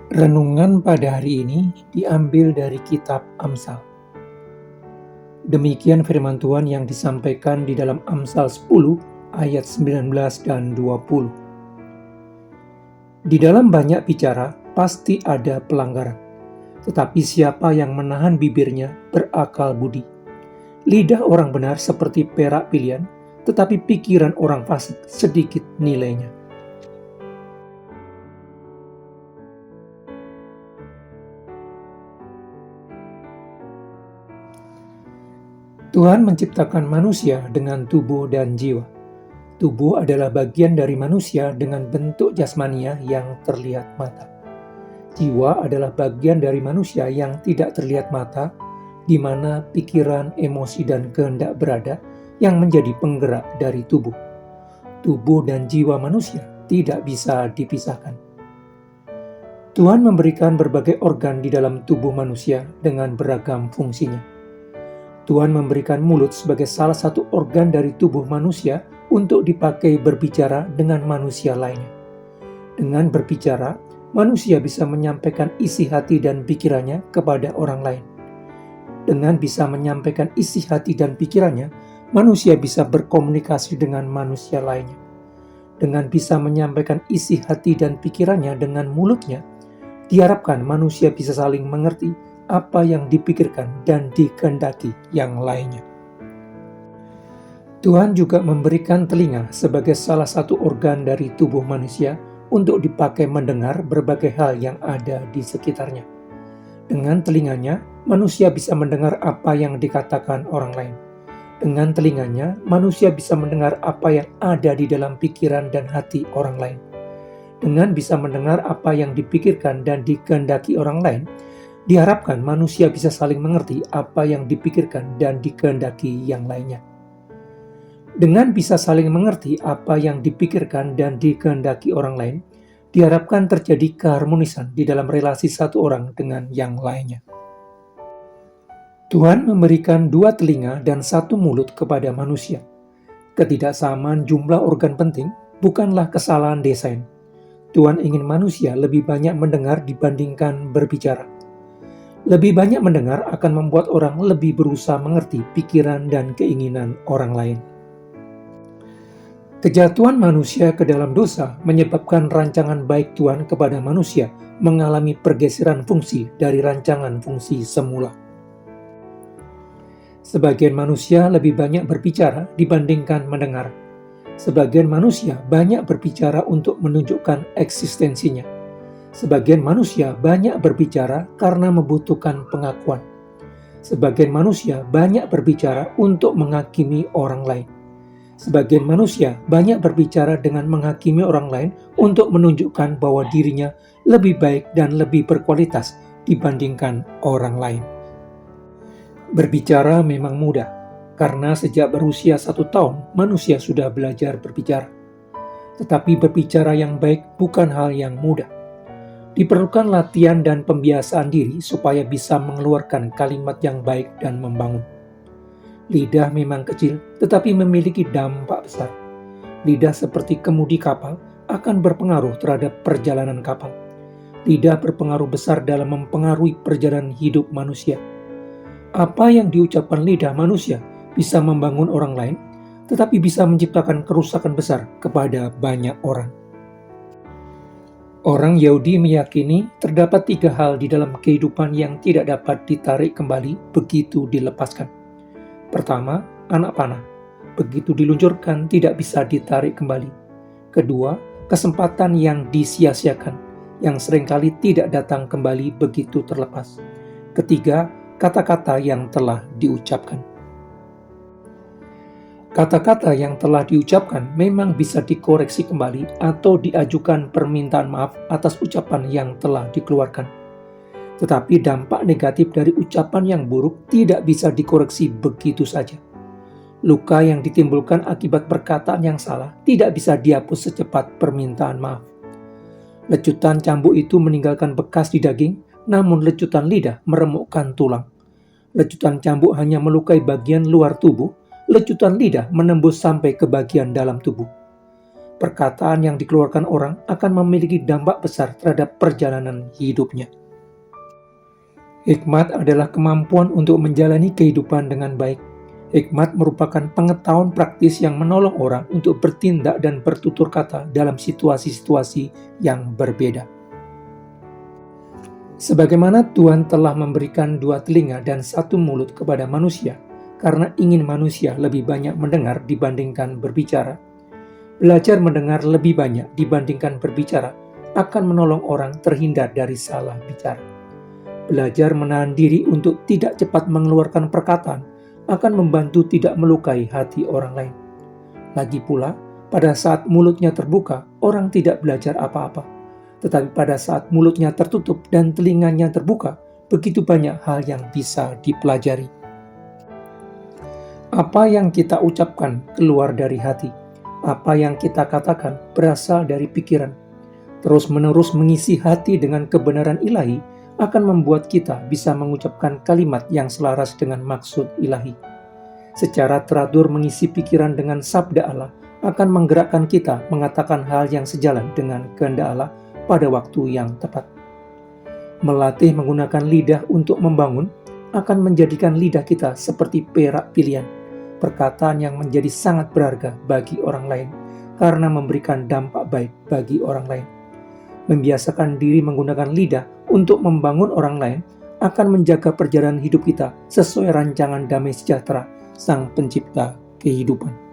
Renungan pada hari ini diambil dari kitab Amsal. Demikian firman Tuhan yang disampaikan di dalam Amsal 10 ayat 19 dan 20. Di dalam banyak bicara pasti ada pelanggaran, tetapi siapa yang menahan bibirnya berakal budi. Lidah orang benar seperti perak pilihan, tetapi pikiran orang fasik sedikit nilainya. Tuhan menciptakan manusia dengan tubuh dan jiwa. Tubuh adalah bagian dari manusia dengan bentuk jasmania yang terlihat mata. Jiwa adalah bagian dari manusia yang tidak terlihat mata, di mana pikiran, emosi, dan kehendak berada yang menjadi penggerak dari tubuh. Tubuh dan jiwa manusia tidak bisa dipisahkan. Tuhan memberikan berbagai organ di dalam tubuh manusia dengan beragam fungsinya. Tuhan memberikan mulut sebagai salah satu organ dari tubuh manusia untuk dipakai berbicara dengan manusia lainnya. Dengan berbicara, manusia bisa menyampaikan isi hati dan pikirannya kepada orang lain. Dengan bisa menyampaikan isi hati dan pikirannya, manusia bisa berkomunikasi dengan manusia lainnya. Dengan bisa menyampaikan isi hati dan pikirannya dengan mulutnya, diharapkan manusia bisa saling mengerti apa yang dipikirkan dan dikehendaki yang lainnya. Tuhan juga memberikan telinga sebagai salah satu organ dari tubuh manusia untuk dipakai mendengar berbagai hal yang ada di sekitarnya. Dengan telinganya, manusia bisa mendengar apa yang dikatakan orang lain. Dengan telinganya, manusia bisa mendengar apa yang ada di dalam pikiran dan hati orang lain. Dengan bisa mendengar apa yang dipikirkan dan dikehendaki orang lain, diharapkan manusia bisa saling mengerti apa yang dipikirkan dan dikehendaki yang lainnya. Dengan bisa saling mengerti apa yang dipikirkan dan dikehendaki orang lain, diharapkan terjadi keharmonisan di dalam relasi satu orang dengan yang lainnya. Tuhan memberikan 2 telinga dan 1 mulut kepada manusia. Ketidaksamaan jumlah organ penting bukanlah kesalahan desain. Tuhan ingin manusia lebih banyak mendengar dibandingkan berbicara. Lebih banyak mendengar akan membuat orang lebih berusaha mengerti pikiran dan keinginan orang lain. Kejatuhan manusia ke dalam dosa menyebabkan rancangan baik Tuhan kepada manusia mengalami pergeseran fungsi dari rancangan fungsi semula. Sebagian manusia lebih banyak berbicara dibandingkan mendengar. Sebagian manusia banyak berbicara untuk menunjukkan eksistensinya. Sebagian manusia banyak berbicara karena membutuhkan pengakuan. Sebagian manusia banyak berbicara untuk menghakimi orang lain. Sebagian manusia banyak berbicara dengan menghakimi orang lain untuk menunjukkan bahwa dirinya lebih baik dan lebih berkualitas dibandingkan orang lain. Berbicara memang mudah, karena sejak berusia 1 tahun manusia sudah belajar berbicara. Tetapi berbicara yang baik bukan hal yang mudah. Diperlukan latihan dan pembiasaan diri supaya bisa mengeluarkan kalimat yang baik dan membangun. Lidah memang kecil, tetapi memiliki dampak besar. Lidah seperti kemudi kapal akan berpengaruh terhadap perjalanan kapal. Lidah berpengaruh besar dalam mempengaruhi perjalanan hidup manusia. Apa yang diucapkan lidah manusia bisa membangun orang lain, tetapi bisa menciptakan kerusakan besar kepada banyak orang. Orang Yahudi meyakini terdapat 3 hal di dalam kehidupan yang tidak dapat ditarik kembali begitu dilepaskan. Pertama, anak panah. Begitu diluncurkan tidak bisa ditarik kembali. Kedua, kesempatan yang disia-siakan, yang seringkali tidak datang kembali begitu terlepas. Ketiga, kata-kata yang telah diucapkan. Kata-kata yang telah diucapkan memang bisa dikoreksi kembali atau diajukan permintaan maaf atas ucapan yang telah dikeluarkan. Tetapi dampak negatif dari ucapan yang buruk tidak bisa dikoreksi begitu saja. Luka yang ditimbulkan akibat perkataan yang salah tidak bisa dihapus secepat permintaan maaf. Lecutan cambuk itu meninggalkan bekas di daging, namun lecutan lidah meremukkan tulang. Lecutan cambuk hanya melukai bagian luar tubuh, lecutan lidah menembus sampai ke bagian dalam tubuh. Perkataan yang dikeluarkan orang akan memiliki dampak besar terhadap perjalanan hidupnya. Hikmat adalah kemampuan untuk menjalani kehidupan dengan baik. Hikmat merupakan pengetahuan praktis yang menolong orang untuk bertindak dan bertutur kata dalam situasi-situasi yang berbeda. Sebagaimana Tuhan telah memberikan 2 telinga dan 1 mulut kepada manusia, karena ingin manusia lebih banyak mendengar dibandingkan berbicara, belajar mendengar lebih banyak dibandingkan berbicara akan menolong orang terhindar dari salah bicara. Belajar menahan diri untuk tidak cepat mengeluarkan perkataan akan membantu tidak melukai hati orang lain. Lagi pula, pada saat mulutnya terbuka, orang tidak belajar apa-apa. Tetapi pada saat mulutnya tertutup dan telinganya terbuka, begitu banyak hal yang bisa dipelajari. Apa yang kita ucapkan keluar dari hati. Apa yang kita katakan berasal dari pikiran. Terus-menerus mengisi hati dengan kebenaran ilahi akan membuat kita bisa mengucapkan kalimat yang selaras dengan maksud ilahi. Secara teratur mengisi pikiran dengan sabda Allah akan menggerakkan kita mengatakan hal yang sejalan dengan kehendak Allah pada waktu yang tepat. Melatih menggunakan lidah untuk membangun akan menjadikan lidah kita seperti perak pilihan, perkataan yang menjadi sangat berharga bagi orang lain karena memberikan dampak baik bagi orang lain. Membiasakan diri menggunakan lidah untuk membangun orang lain akan menjaga perjalanan hidup kita sesuai rancangan damai sejahtera Sang Pencipta kehidupan.